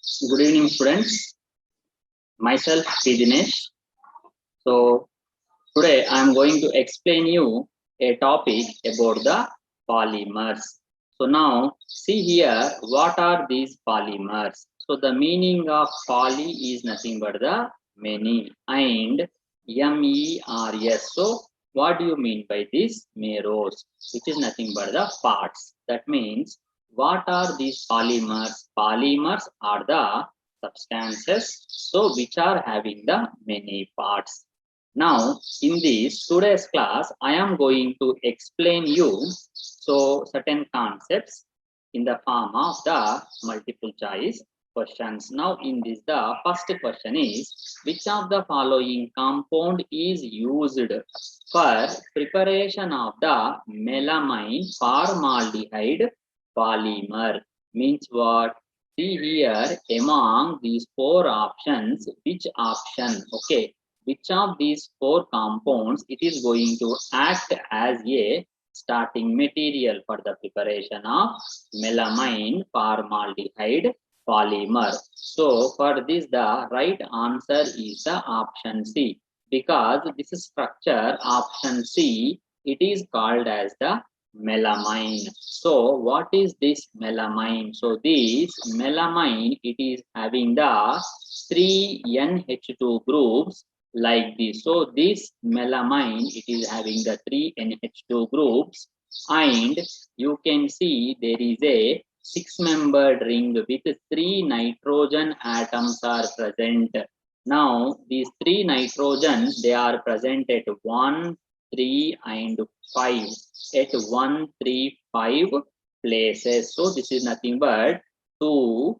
Good evening, students. Myself, P. Dinesh. So, today I am going to explain you a topic about the polymers. So, now see here, what are these polymers? So, the meaning of poly is nothing but the many and MERS. So, what do you mean by this? Meros, which is nothing but the parts. That means, what are these polymers? Polymers are the substances, so which are having the many parts. Now, in this today's class, I am going to explain you certain concepts in the form of the multiple choice questions. Now, in this, the first question is, which of the following compound is used for preparation of the melamine formaldehyde polymer? Means what? See here, among these four options, which option? Okay, which of these four compounds it is going to act as a starting material for the preparation of melamine formaldehyde polymer? So for this, the right answer is the option C, because this structure option C, it is called as the melamine. So what is this melamine? So this melamine, it is having the 3 NH2 groups like this. So this melamine, it is having the 3 NH2 groups, and you can see there is a 6-membered ring with 3 nitrogen atoms are present. Now these 3 nitrogen, they are present at 1, 3 and 5, at 1, 3, 5 places. So this is nothing but 2,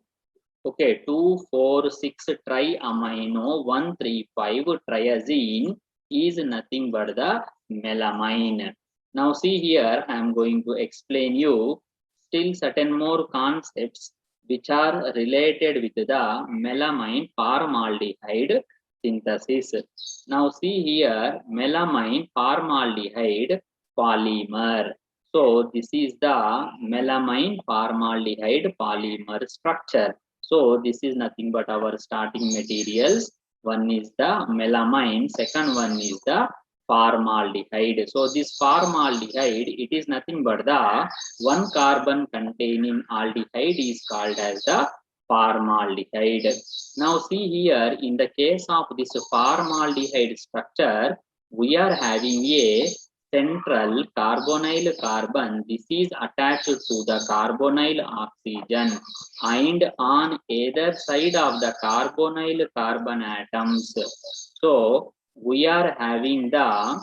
4, 6 triamino 135 triazine is nothing but the melamine. Now see here, I am going to explain you still certain more concepts which are related with the melamine formaldehyde synthesis. Now see here, melamine formaldehyde polymer. So this is the melamine formaldehyde polymer structure. So this is nothing but our starting materials. One is the melamine, second one is the formaldehyde. So this formaldehyde, it is nothing but the one carbon containing aldehyde is called as the formaldehyde. Now see here, in the case of this formaldehyde structure, we are having a central carbonyl carbon. This is attached to the carbonyl oxygen, and on either side of the carbonyl carbon atoms, so we are having the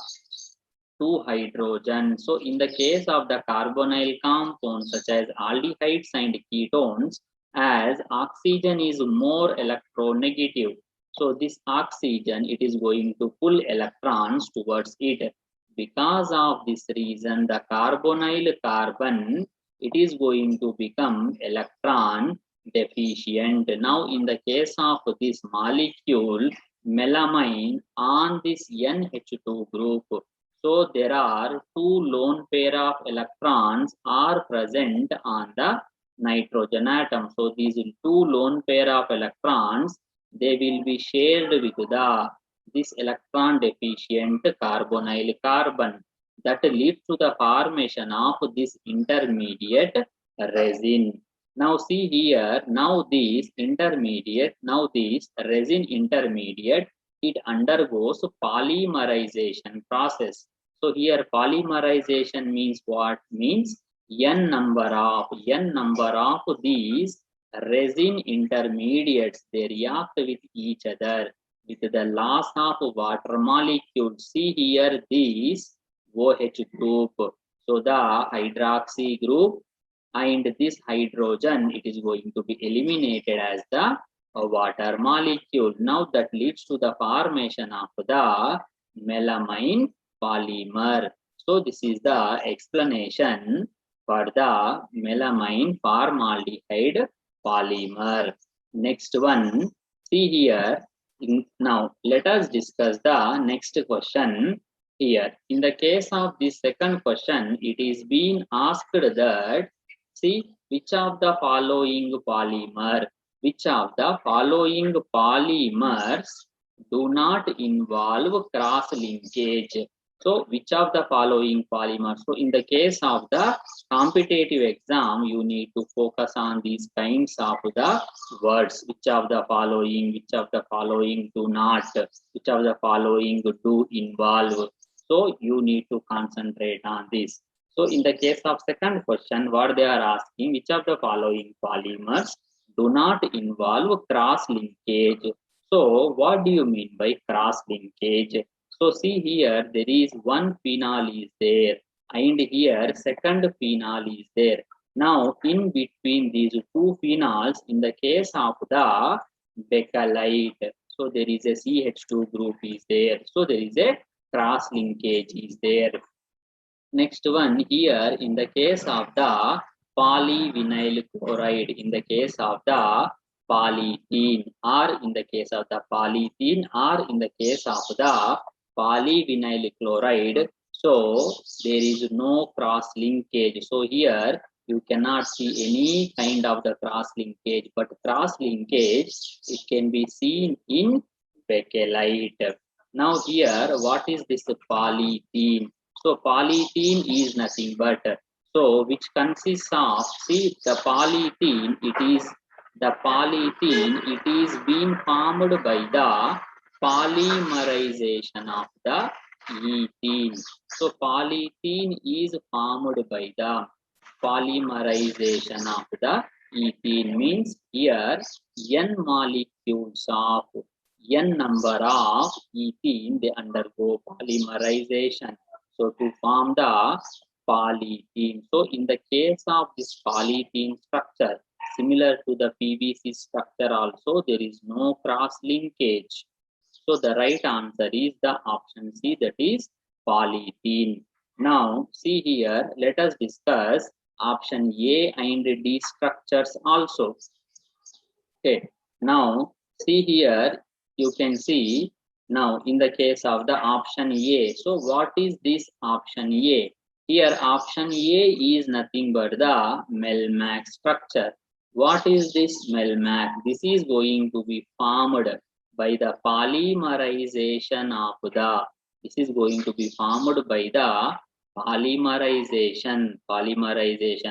2 hydrogen. So in the case of the carbonyl compounds such as aldehydes and ketones, as oxygen is more electronegative, so this oxygen, it is going to pull electrons towards it. Because of this reason, the carbonyl carbon, it is going to become electron deficient. Now in the case of this molecule melamine, on this NH2 group, so there are 2 lone pair of electrons are present on the nitrogen atom. So these 2 lone pair of electrons, they will be shared with this electron deficient carbonyl carbon. That leads to the formation of this intermediate resin. Now see here, now this resin intermediate, it undergoes polymerization process. So here polymerization means what? Means n number of these resin intermediates, they react with each other with the loss of water molecule. See here this OH group, so the hydroxy group, and this hydrogen, it is going to be eliminated as the water molecule. Now that leads to the formation of the melamine polymer. So this is the explanation for the melamine formaldehyde polymer. Next one, see here. Now let us discuss the next question here. In the case of this second question, it is being asked that, see, which of the following polymer which of the following polymers do not involve cross linkage? So which of the following polymers? So in the case of the competitive exam, you need to focus on these kinds of the words. Which of the following, which of the following do not, which of the following do involve. So you need to concentrate on this. So in the case of second question, what they are asking, which of the following polymers do not involve cross linkage? So what do you mean by cross linkage? So see here, there is one phenol is there, and here second phenol is there. Now in between these two phenols, in the case of the bakelite, so there is a CH2 group is there. So there is a cross linkage is there. Next one here, in the case of the polyvinyl chloride, in the case of the polythene, or in the case of the polythene, or in the case of the polyvinyl chloride, so there is no cross linkage. So here you cannot see any kind of the cross linkage, but cross linkage, it can be seen in bakelite. Now here, what is this polythene? So polythene is nothing but, so which consists of, see the polythene, it is being formed by the polymerization of the ethene. So polythene is formed by the polymerization of the ethene, means here n molecules of n number of ethene, they undergo polymerization. So to form the polythene. So in the case of this polythene structure, similar to the PVC structure also, there is no cross linkage. So the right answer is the option C, that is polythene. Now see here, let us discuss option A and D structures also. Okay, now see here, you can see now in the case of the option A. So what is this option A? Here option A is nothing but the Melmac structure. What is this Melmac? This is going to be formed by the polymerization of the, this is going to be formed by the polymerization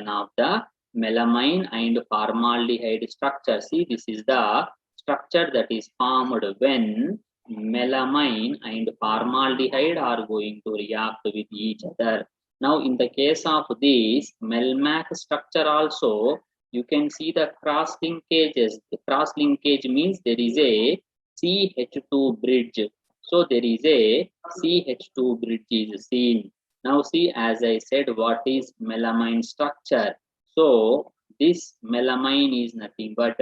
of the melamine and formaldehyde structure. See, this is the structure that is formed when melamine and formaldehyde are going to react with each other. Now, in the case of this Melmac structure also, you can see the cross linkages. The cross linkage means there is a CH2 bridge. So there is a CH2 bridge is seen. Now see, as I said, what is melamine structure? So this melamine is nothing but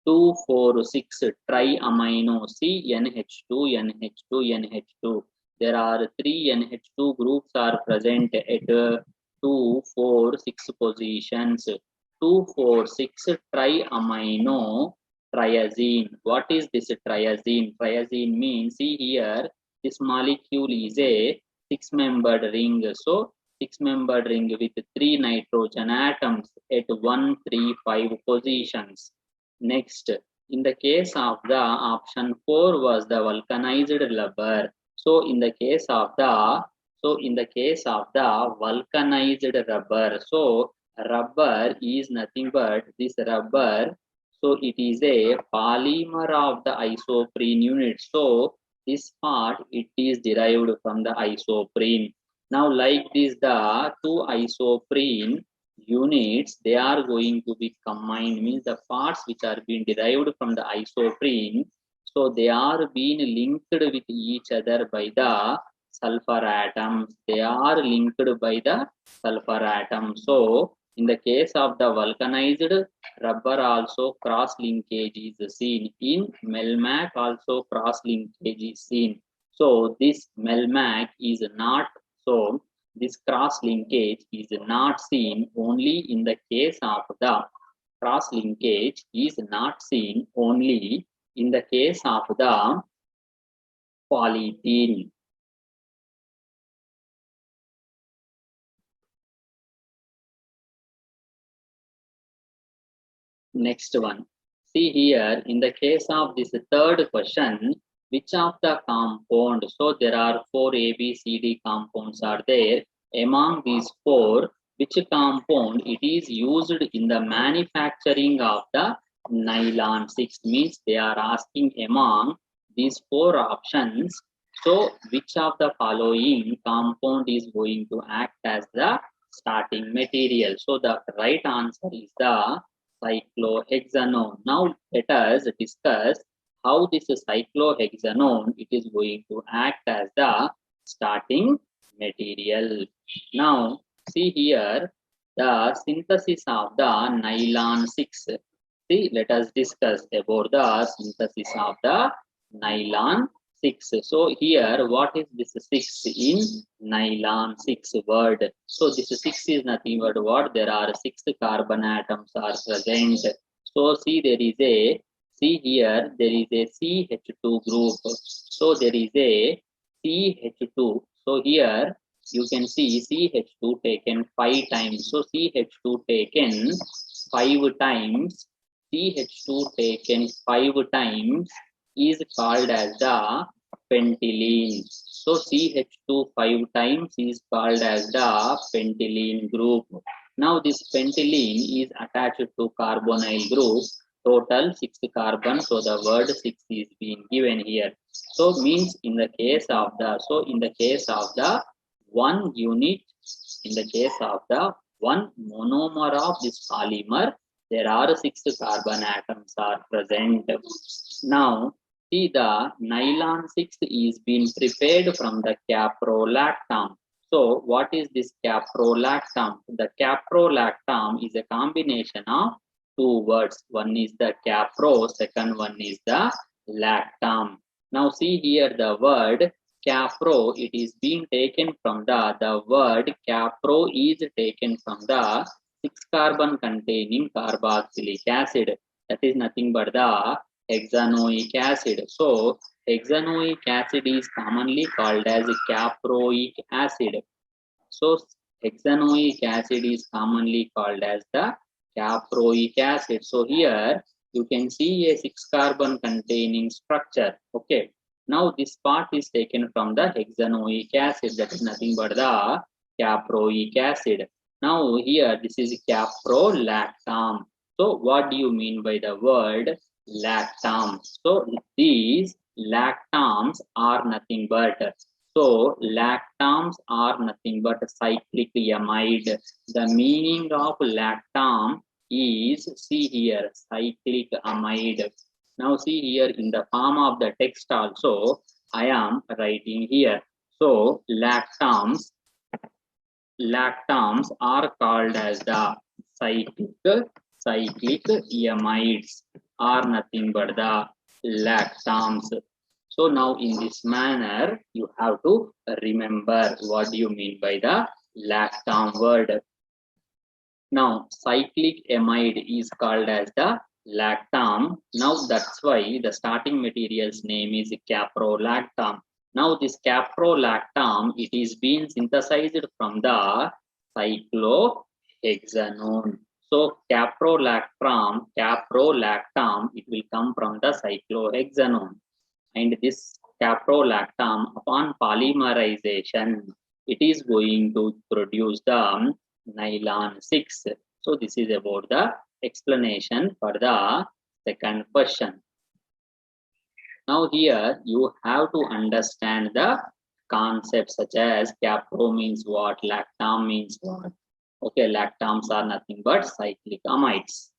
2,4,6 triamino CNH2, NH2, NH2. There are 3 NH2 groups are present at 2, 4, 6 positions. 2, 4, 6 triamino triazine. What is this triazine? Triazine means, see here, this molecule is a 6-membered ring. So 6-membered ring with 3 nitrogen atoms at 1, 3, 5 positions. Next, in the case of the option 4 was the vulcanized rubber. So in the case of the vulcanized rubber, so rubber is nothing but this rubber. So it is a polymer of the isoprene unit. So this part, it is derived from the isoprene. Now like this, the two isoprene units, they are going to be combined, means the parts which are being derived from the isoprene, so they are being linked with each other by the sulfur atoms. They are linked by the sulfur atoms. So in the case of the vulcanized rubber also, cross linkage is seen. In Melmac also cross linkage is seen. So this Melmac is not, so this cross linkage is not seen only in the case of the cross linkage is not seen only in the case of the polythene. Next one. See here, in the case of this third question, which of the compound, so there are 4 A, B, C, D compounds are there. Among these 4, which compound it is used in the manufacturing of the nylon 6, means they are asking among these 4 options. So which of the following compound is going to act as the starting material? So the right answer is the cyclohexanone. Now let us discuss how this cyclohexanone it is going to act as the starting material. Now see here the synthesis of the nylon 6. See, let us discuss about the synthesis of the nylon 6. So here, what is this 6 in nylon 6 word? So this 6 is nothing but what? There are 6 carbon atoms are present. So see, there is a, see here, there is a CH2 group. So there is a CH2. So here, you can see CH2 taken 5 times. So CH2 taken 5 times, CH2 taken 5 times is called as the pentylene. So CH2 5 times is called as the pentylene group. Now this pentylene is attached to carbonyl group. Total 6 carbon. So the word 6 is being given here. So means in the case of the, so in the case of the 1 unit, in the case of the 1 monomer of this polymer, there are 6 carbon atoms are present. Now see, the nylon 6 is being prepared from the caprolactam. So what is this caprolactam? The caprolactam is a combination of 2 words. One is the capro, second one is the lactam. Now see here the word capro, it is being taken from the word capro is taken from the 6 carbon containing carboxylic acid. That is nothing but the hexanoic acid. So hexanoic acid is commonly called as caproic acid. So hexanoic acid is commonly called as the caproic acid. So here you can see a 6 carbon containing structure. Okay. Now this part is taken from the hexanoic acid. That is nothing but the caproic acid. Now here this is caprolactam. So what do you mean by the word lactam? So these lactams are nothing but, so lactams are nothing but cyclic amide. The meaning of lactam is, see here, cyclic amide. Now see here in the form of the text also I am writing here. So lactams are called as the cyclic amides, are nothing but the lactams. So now in this manner you have to remember what do you mean by the lactam word. Now cyclic amide is called as the lactam. Now that's why the starting material's name is caprolactam. Now this caprolactam, it is being synthesized from the cyclohexanone. So caprolactam, it will come from the cyclohexanone. And this caprolactam, upon polymerization, it is going to produce the nylon 6. So this is about the explanation for the second question. Now here you have to understand the concepts such as capro means what, lactam means what. Okay, lactams are nothing but cyclic amides.